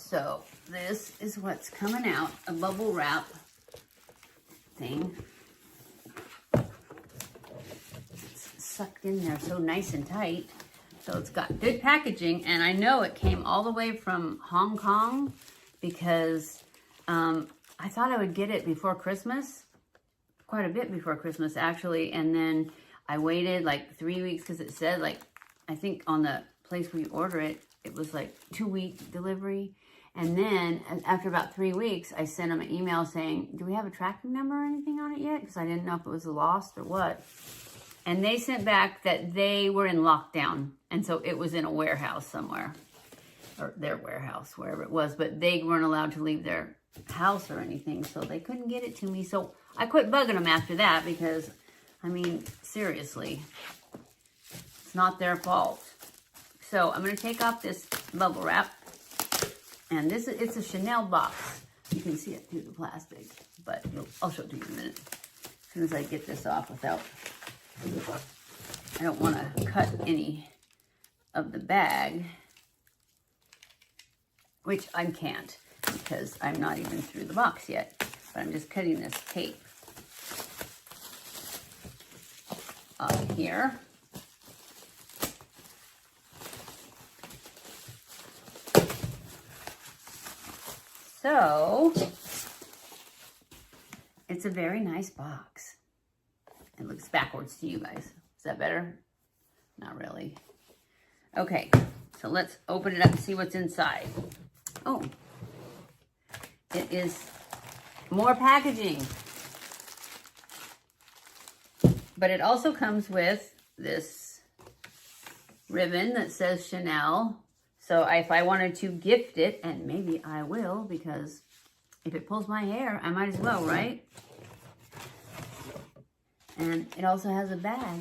So this is what's coming out, a bubble wrap thing. It's sucked in there so nice and tight. So it's got good packaging, and I know it came all the way from Hong Kong because I thought I would get it before Christmas, quite a bit before Christmas actually, and then I waited like 3 weeks because it said like, I think on the place where you order it, it was like 2-week delivery. And then after about 3 weeks, I sent them an email saying, do we have a tracking number or anything on it yet? Because I didn't know if it was lost or what. And they sent back that they were in lockdown. And so it was in a warehouse somewhere, or their warehouse, wherever it was. But they weren't allowed to leave their house or anything, so they couldn't get it to me. So I quit bugging them after that because, I mean, seriously, it's not their fault. So I'm going to take off this bubble wrap. And it's a Chanel box. You can see it through the plastic, but I'll show it to you in a minute. As soon as I get this off without, I don't want to cut any of the bag, which I can't because I'm not even through the box yet, but I'm just cutting this tape off here. So, it's a very nice box. It looks backwards to you guys. Is that better? Not really. Okay, so let's open it up and see what's inside. Oh, it is more packaging. But it also comes with this ribbon that says Chanel. So if I wanted to gift it, and maybe I will, because if it pulls my hair, I might as well, right? And it also has a bag,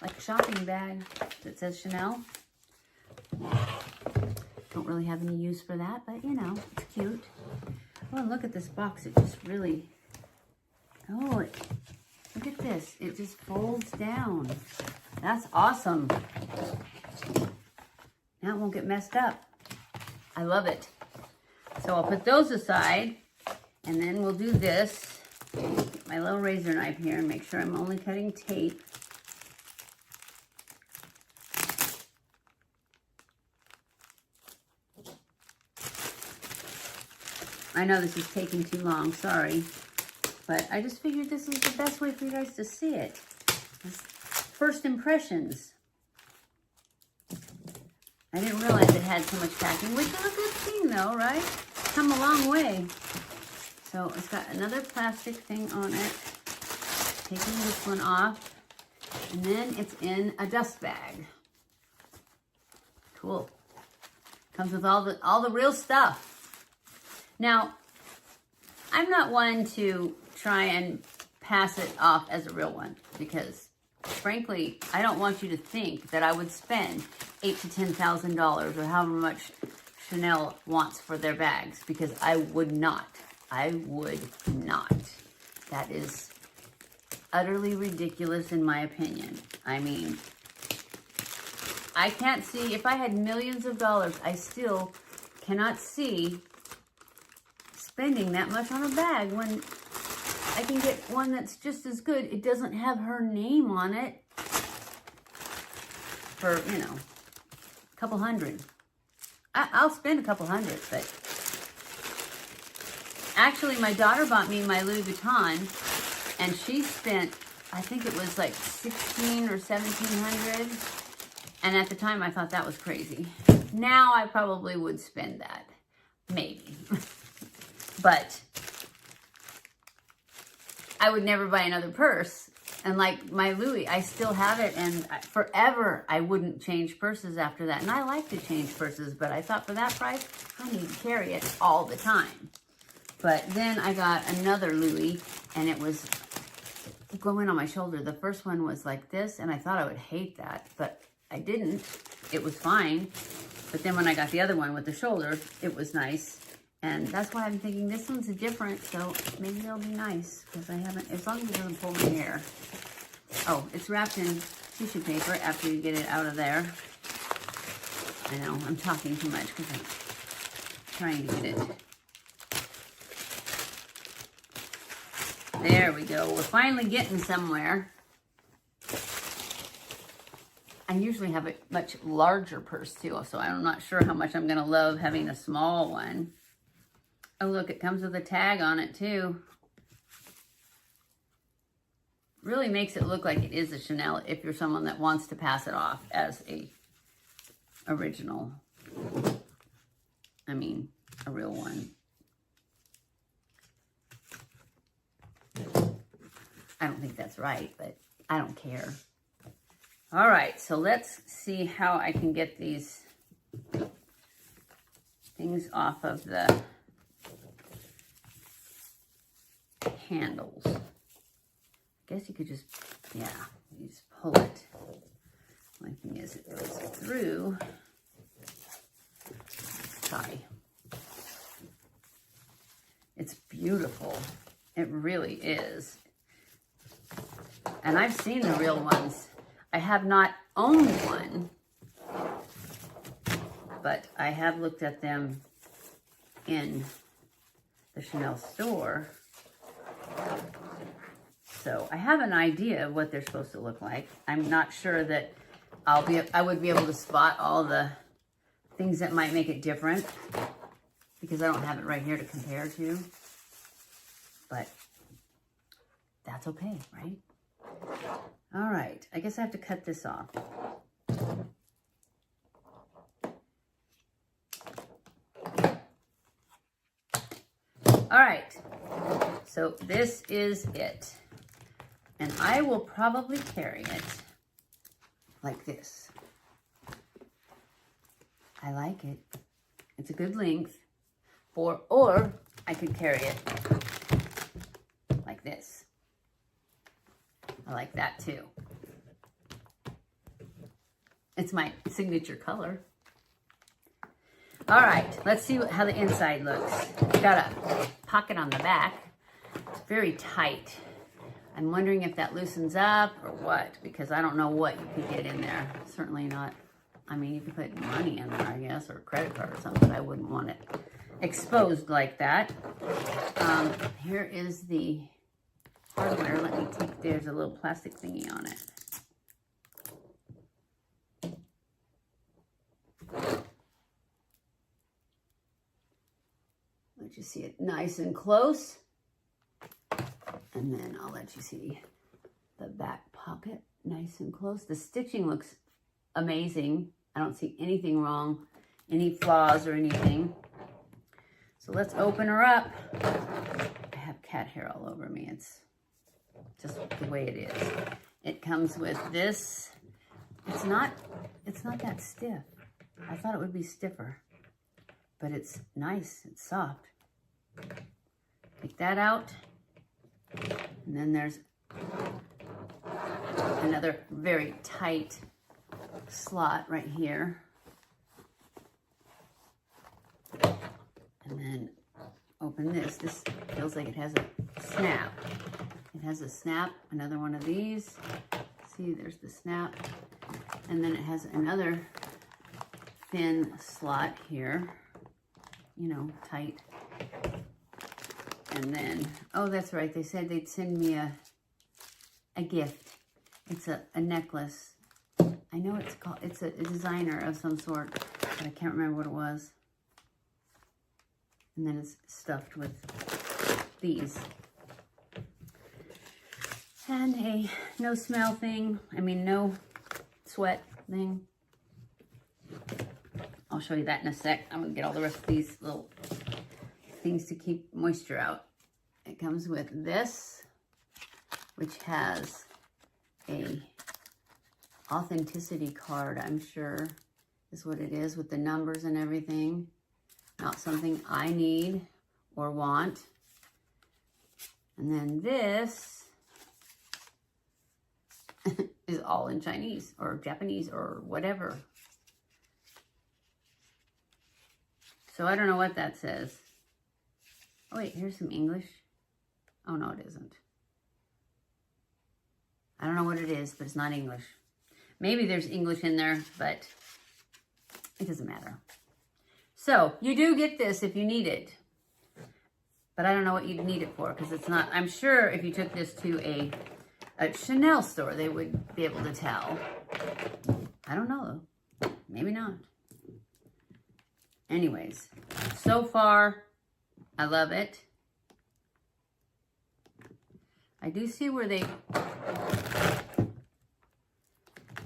like a shopping bag that says Chanel. Don't really have any use for that, but you know, it's cute. Oh, and look at this box. It just really, look at this. It just folds down. That's awesome. Now it won't get messed up. I love it. So I'll put those aside, and then we'll do this. Get my little razor knife here and make sure I'm only cutting tape. I know this is taking too long, sorry. But I just figured this was the best way for you guys to see it. First impressions. I didn't realize it had so much packing, which is a good thing though, right? Come a long way. So it's got another plastic thing on it. Taking this one off. And then it's in a dust bag. Cool. Comes with all the real stuff. Now, I'm not one to try and pass it off as a real one because frankly, I don't want you to think that I would spend $8,000 to $10,000 or however much Chanel wants for their bags, because I would not. I would not. That is utterly ridiculous in my opinion. I mean, I can't see, if I had millions of dollars, I still cannot see spending that much on a bag when I can get one that's just as good. It doesn't have her name on it for, you know, a couple hundred. I'll spend a couple hundred, but actually my daughter bought me my Louis Vuitton and she spent, I think it was like $1,600 or $1,700. And at the time I thought that was crazy. Now I probably would spend that, maybe. But I would never buy another purse. And like my Louis, I still have it, and forever I wouldn't change purses after that. And I like to change purses, but I thought for that price, I need to carry it all the time. But then I got another Louis, and it was going on my shoulder. The first one was like this, and I thought I would hate that, but I didn't. It was fine. But then when I got the other one with the shoulder, it was nice. And that's why I'm thinking this one's different, so maybe it'll be nice, because I haven't, as long as it doesn't pull my hair. Oh, it's wrapped in tissue paper after you get it out of there. I know, I'm talking too much because trying to get it. There we go. We're finally getting somewhere. I usually have a much larger purse too, so I'm not sure how much I'm going to love having a small one. Oh, look, it comes with a tag on it too. Really makes it look like it is a Chanel if you're someone that wants to pass it off as a original. I mean, a real one. I don't think that's right, but I don't care. All right, so let's see how I can get these things off of the handles. I guess you could just, yeah, you just pull it. My thing is, it goes through. Sorry. It's beautiful. It really is. And I've seen the real ones. I have not owned one, but I have looked at them in the Chanel store. So I have an idea of what they're supposed to look like. I'm not sure that I would be able to spot all the things that might make it different because I don't have it right here to compare to. But that's okay, right? All right, I guess I have to cut this off. All right, so this is it. And I will probably carry it like this. I like it. It's a good length. Or I could carry it like this. I like that too. It's my signature color. All right, let's see how the inside looks. It's got a pocket on the back. It's very tight. I'm wondering if that loosens up or what, because I don't know what you could get in there. Certainly not, I mean, you could put money in there, I guess, or a credit card or something, but I wouldn't want it exposed like that. Here is the hardware. Let me take, there's a little plastic thingy on it. Let you see it nice and close. And then I'll let you see the back pocket nice and close. The stitching looks amazing. I don't see anything wrong, any flaws or anything. So let's open her up. I have cat hair all over me. It's just the way it is. It comes with this. It's not that stiff. I thought it would be stiffer, but it's nice. It's soft. Take that out. And then there's another very tight slot right here. And then open this. This feels like it has a snap. It has a snap, another one of these. See, there's the snap. And then it has another thin slot here, you know, tight. And then, oh, that's right. They said they'd send me a gift. It's a necklace. I know it's a designer of some sort, but I can't remember what it was. And then it's stuffed with these. And a no smell thing. I mean, no sweat thing. I'll show you that in a sec. I'm gonna get all the rest of these little things to keep moisture out. It comes with this, which has a authenticity card, I'm sure is what it is, with the numbers and everything. Not something I need or want. And then this is all in Chinese or Japanese or whatever. So I don't know what that says. Oh wait, here's some English. Oh no, it isn't. I don't know what it is, but it's not English. Maybe there's English in there, but it doesn't matter. So you do get this if you need it. But I don't know what you'd need it for because it's not, I'm sure if you took this to a Chanel store, they would be able to tell. I don't know though. Maybe not. Anyways, so far, I love it. I do see where they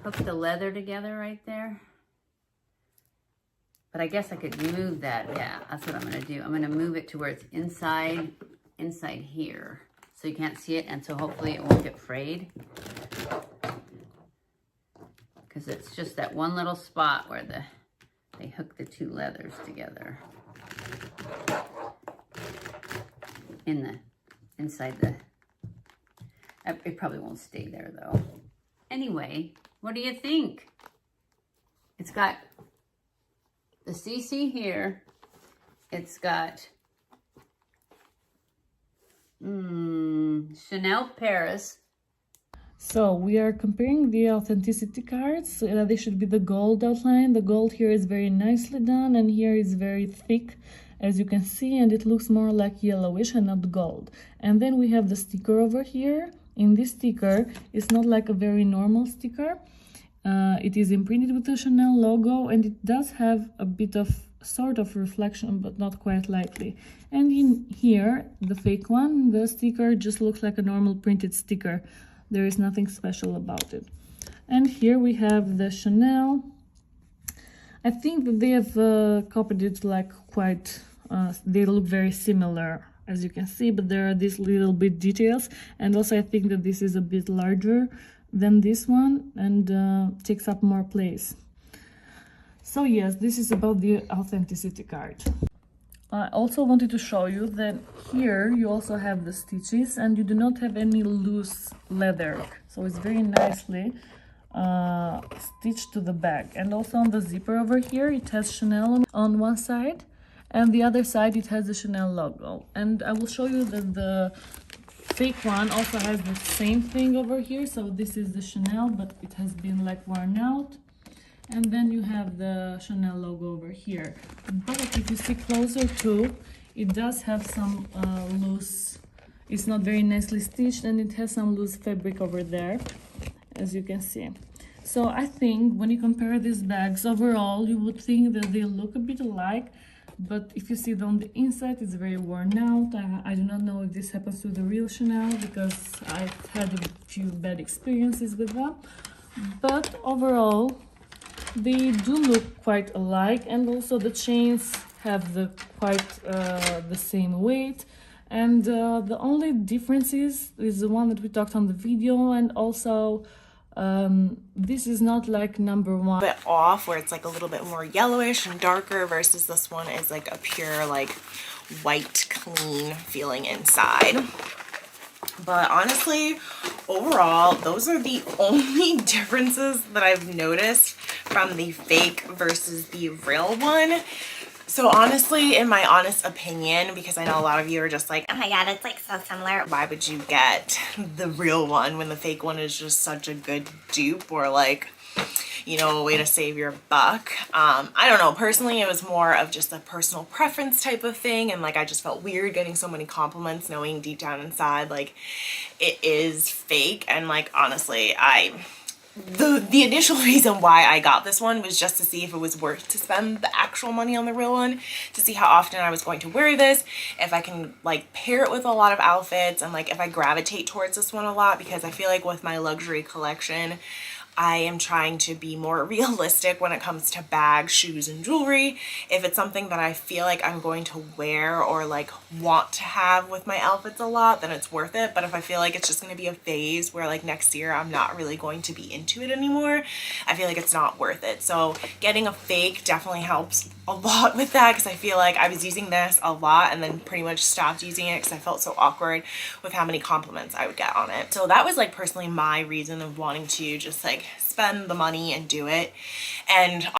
hook the leather together right there. But I guess I could move that. Yeah, that's what I'm going to do. I'm going to move it to where it's inside here. So you can't see it, and so hopefully it won't get frayed. Because it's just that one little spot where they hook the two leathers together. Inside the... It probably won't stay there though. Anyway, what do you think? It's got the CC here. It's got Chanel Paris. So we are comparing the authenticity cards. They should be the gold outline. The gold here is very nicely done, and here is very thick, as you can see, and it looks more like yellowish and not gold. And then we have the sticker over here. In this sticker, it's not like a very normal sticker. It is imprinted with the Chanel logo, and it does have a bit of sort of reflection, but not quite lightly. And in here, the fake one, the sticker just looks like a normal printed sticker. There is nothing special about it. And here we have the Chanel. I think that they have copied it like quite, they look very similar, as you can see, but there are these little bit details. And also I think that this is a bit larger than this one and takes up more place. So yes, this is about the authenticity card. I also wanted to show you that here you also have the stitches and you do not have any loose leather. So it's very nicely stitched to the back. And also on the zipper over here, it has Chanel on one side, and the other side it has the Chanel logo. And I will show you that the fake one also has the same thing over here. So this is the Chanel, but it has been like worn out. And then you have the Chanel logo over here. But if you see closer too, it does have some loose, it's not very nicely stitched, and it has some loose fabric over there, as you can see. So I think when you compare these bags overall, you would think that they look a bit alike, but if you see it on the inside, it's very worn out. I do not know if this happens to the real Chanel, because I've had a few bad experiences with them. But overall, they do look quite alike, and also the chains have the same weight. And the only difference is the one that we talked on the video, and also this is not like number one. Bit off, where it's like a little bit more yellowish and darker, versus this one is like a pure like white clean feeling inside. But honestly, overall, those are the only differences that I've noticed from the fake versus the real one. So honestly, in my honest opinion, because I know a lot of you are just like, oh my god, it's like so similar, why would you get the real one when the fake one is just such a good dupe, or like, you know, a way to save your buck? I don't know, personally it was more of just a personal preference type of thing, and like I just felt weird getting so many compliments knowing deep down inside like it is fake. And like honestly, the initial reason why I got this one was just to see if it was worth to spend the actual money on the real one, to see how often I was going to wear this, if I can like pair it with a lot of outfits, and like if I gravitate towards this one a lot, because I feel like with my luxury collection, I am trying to be more realistic when it comes to bags, shoes, and jewelry. If it's something that I feel like I'm going to wear or like want to have with my outfits a lot, then it's worth it. But if I feel like it's just going to be a phase where like next year I'm not really going to be into it anymore, I feel like it's not worth it. So getting a fake definitely helps a lot with that, because I feel like I was using this a lot and then pretty much stopped using it because I felt so awkward with how many compliments I would get on it. So that was like personally my reason of wanting to just like spend the money and do it. And